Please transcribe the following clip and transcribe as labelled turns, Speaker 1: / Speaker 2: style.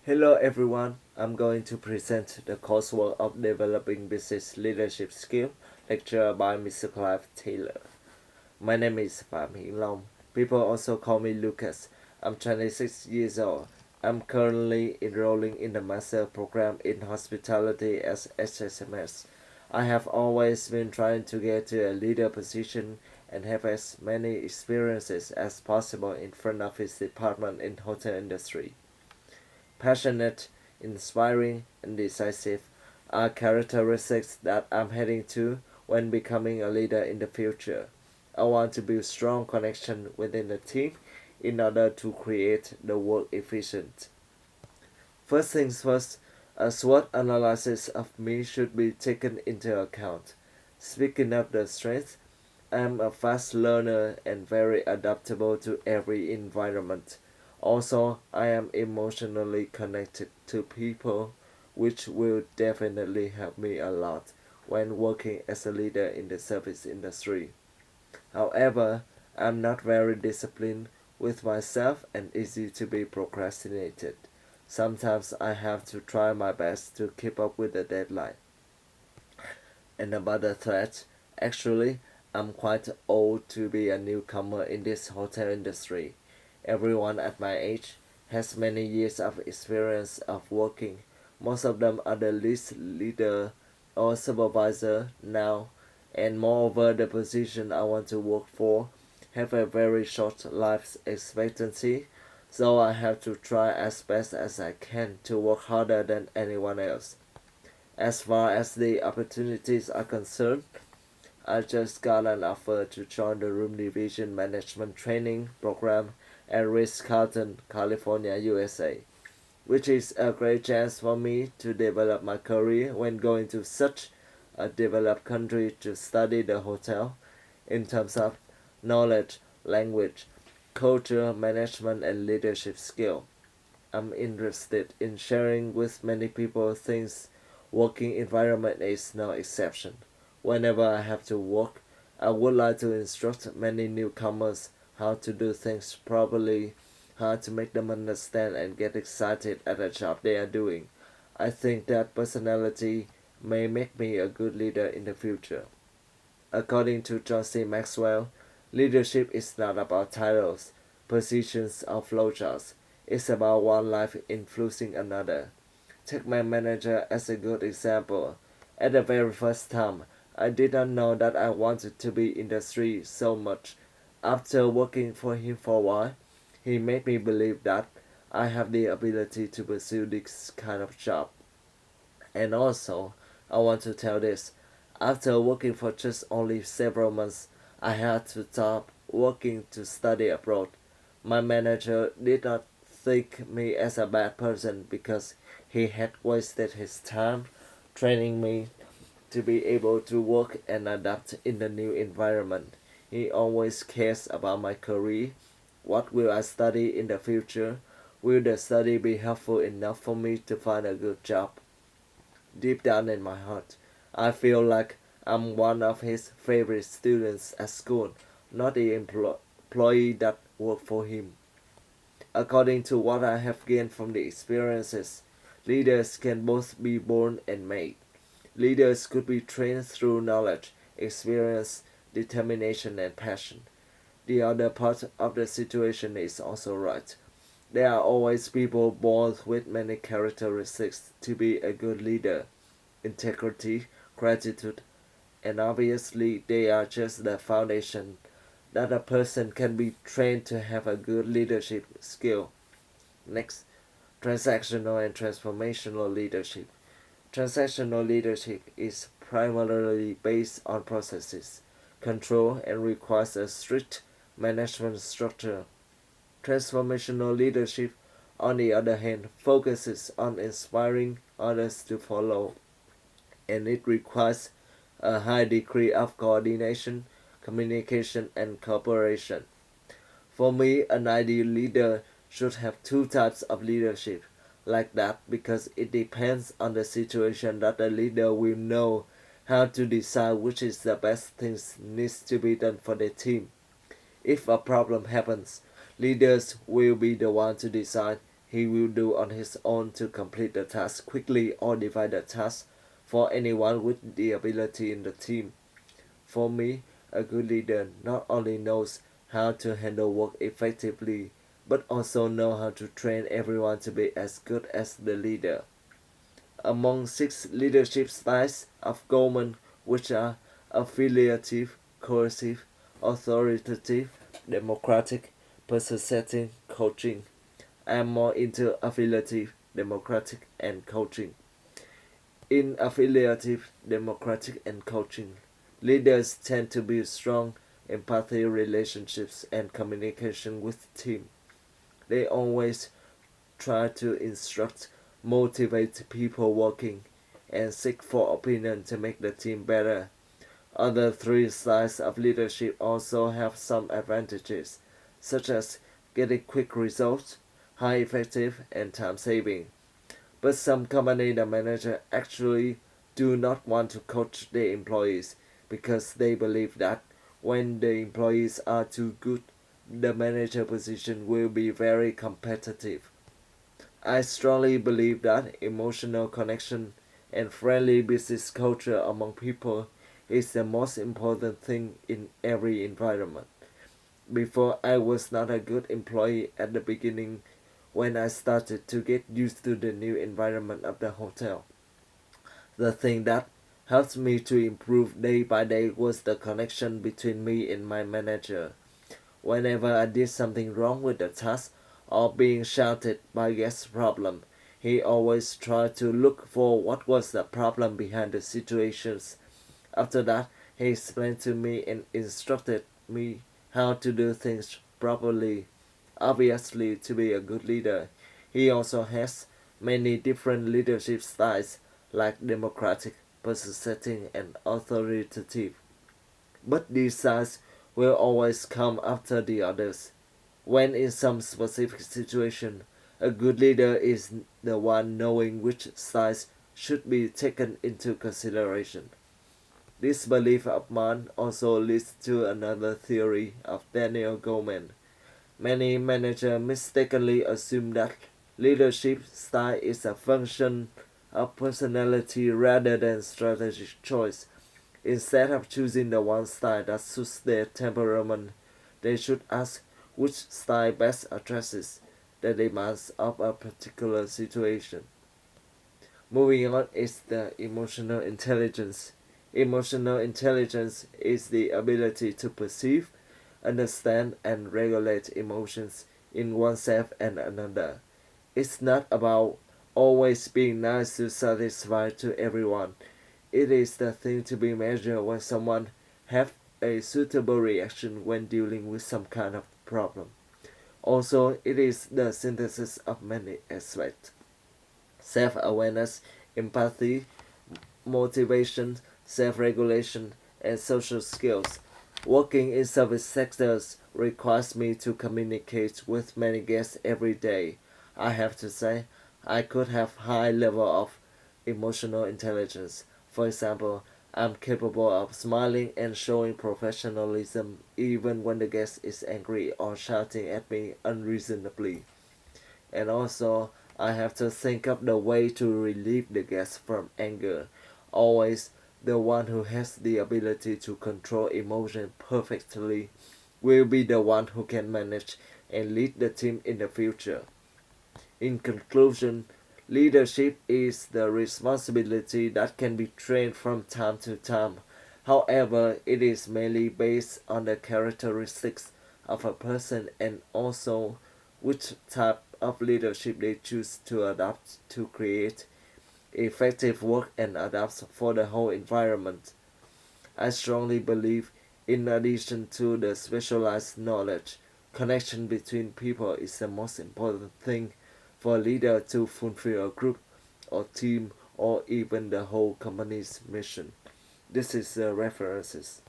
Speaker 1: Hello everyone, I'm going to present the coursework of Developing Business Leadership Skill lecture by Mr. Clive Taylor. My name is Pham Hien. People also call me Lucas. I'm 26 years old. I'm currently enrolling in the master program in hospitality as HSMS. I have always been trying to get to a leader position and have as many experiences as possible in front office department in hotel industry. Passionate, inspiring, and decisive are characteristics that I'm heading to when becoming a leader in the future. I want to build strong connection within the team in order to create the work efficient. First things first, a SWOT analysis of me should be taken into account. Speaking of the strengths, I'm a fast learner and very adaptable to every environment. Also, I am emotionally connected to people, which will definitely help me a lot when working as a leader in the service industry. However, I'm not very disciplined with myself and easy to be procrastinated. Sometimes I have to try my best to keep up with the deadline. And about the threat, actually, I'm quite old to be a newcomer in this hotel industry. Everyone at my age has many years of experience of working. Most of them are the leader or supervisor now, and moreover, the position I want to work for have a very short life expectancy, so I have to try as best as I can to work harder than anyone else. As far as the opportunities are concerned, I just got an offer to join the Room Division Management Training Program at Ritz-Carlton, California, USA, which is a great chance for me to develop my career when going to such a developed country to study the hotel in terms of knowledge, language, culture, management, and leadership skill. I'm interested in sharing with many people things working environment is no exception. Whenever I have to work, I would like to instruct many newcomers how to do things properly, how to make them understand and get excited at the job they are doing. I think that personality may make me a good leader in the future. According to John C. Maxwell, leadership is not about titles, positions, or flowcharts. It's about one life influencing another. Take my manager as a good example. At the very first time, I did not know that I wanted to be in the street so much. After working for him for a while, he made me believe that I have the ability to pursue this kind of job. And also, I want to tell this. After working for just only several months, I had to stop working to study abroad. My manager did not think me as a bad person because he had wasted his time training me to be able to work and adapt in the new environment. He always cares about my career. What will I study in the future? Will the study be helpful enough for me to find a good job? Deep down in my heart, I feel like I'm one of his favorite students at school, not the employee that worked for him. According to what I have gained from the experiences, leaders can both be born and made. Leaders could be trained through knowledge, experience, determination, and passion. The other part of the situation is also right. There are always people born with many characteristics to be a good leader: integrity, gratitude, and obviously they are just the foundation that a person can be trained to have a good leadership skill. Next, transactional and transformational leadership. Transactional leadership is primarily based on processes, control, and requires a strict management structure. Transformational leadership, on the other hand, focuses on inspiring others to follow, and it requires a high degree of coordination, communication, and cooperation. For me, an ideal leader should have two types of leadership like that because it depends on the situation that the leader will know how to decide which is the best things needs to be done for the team. If a problem happens, leaders will be the one to decide he will do on his own to complete the task quickly or divide the task for anyone with the ability in the team. For me, a good leader not only knows how to handle work effectively, but also know how to train everyone to be as good as the leader. Among 6 leadership styles of government, which are affiliative, coercive, authoritative, democratic, person-setting, coaching, I am more into affiliative, democratic, and coaching. In affiliative, democratic, and coaching, leaders tend to build strong empathy relationships and communication with the team. They always try to instruct, motivate people working, and seek for opinion to make the team better. Other 3 styles of leadership also have some advantages, such as getting quick results, high effective, and time saving. But some company the manager actually do not want to coach their employees because they believe that when the employees are too good, the manager position will be very competitive. I strongly believe that emotional connection and friendly business culture among people is the most important thing in every environment. Before, I was not a good employee at the beginning when I started to get used to the new environment of the hotel. The thing that helped me to improve day by day was the connection between me and my manager. Whenever I did something wrong with the task or being shouted by guest problem, he always tried to look for what was the problem behind the situations. After that, he explained to me and instructed me how to do things properly. Obviously, to be a good leader, he also has many different leadership styles like democratic, person-setting, and authoritative. But these styles will always come after the others. When in some specific situation, a good leader is the one knowing which styles should be taken into consideration. This belief of mine also leads to another theory of Daniel Goleman. Many managers mistakenly assume that leadership style is a function of personality rather than strategic choice. Instead of choosing the one style that suits their temperament, they should ask which style best addresses the demands of a particular situation. Moving on is the emotional intelligence. Emotional intelligence is the ability to perceive, understand, and regulate emotions in oneself and another. It's not about always being nice to satisfy to everyone. It is the thing to be measured when someone have a suitable reaction when dealing with some kind of problem. Also, it is the synthesis of many aspects: self-awareness, empathy, motivation, self-regulation, and social skills. Working in service sectors requires me to communicate with many guests every day. I have to say, I could have high level of emotional intelligence. For example, I'm capable of smiling and showing professionalism even when the guest is angry or shouting at me unreasonably. And also, I have to think of the way to relieve the guest from anger. Always, the one who has the ability to control emotion perfectly will be the one who can manage and lead the team in the future. In conclusion, leadership is the responsibility that can be trained from time to time. However, it is mainly based on the characteristics of a person and also which type of leadership they choose to adopt to create effective work and adapt for the whole environment. I strongly believe, in addition to the specialized knowledge, connection between people is the most important thing for a leader to fulfill a group or team or even the whole company's mission. This is the references.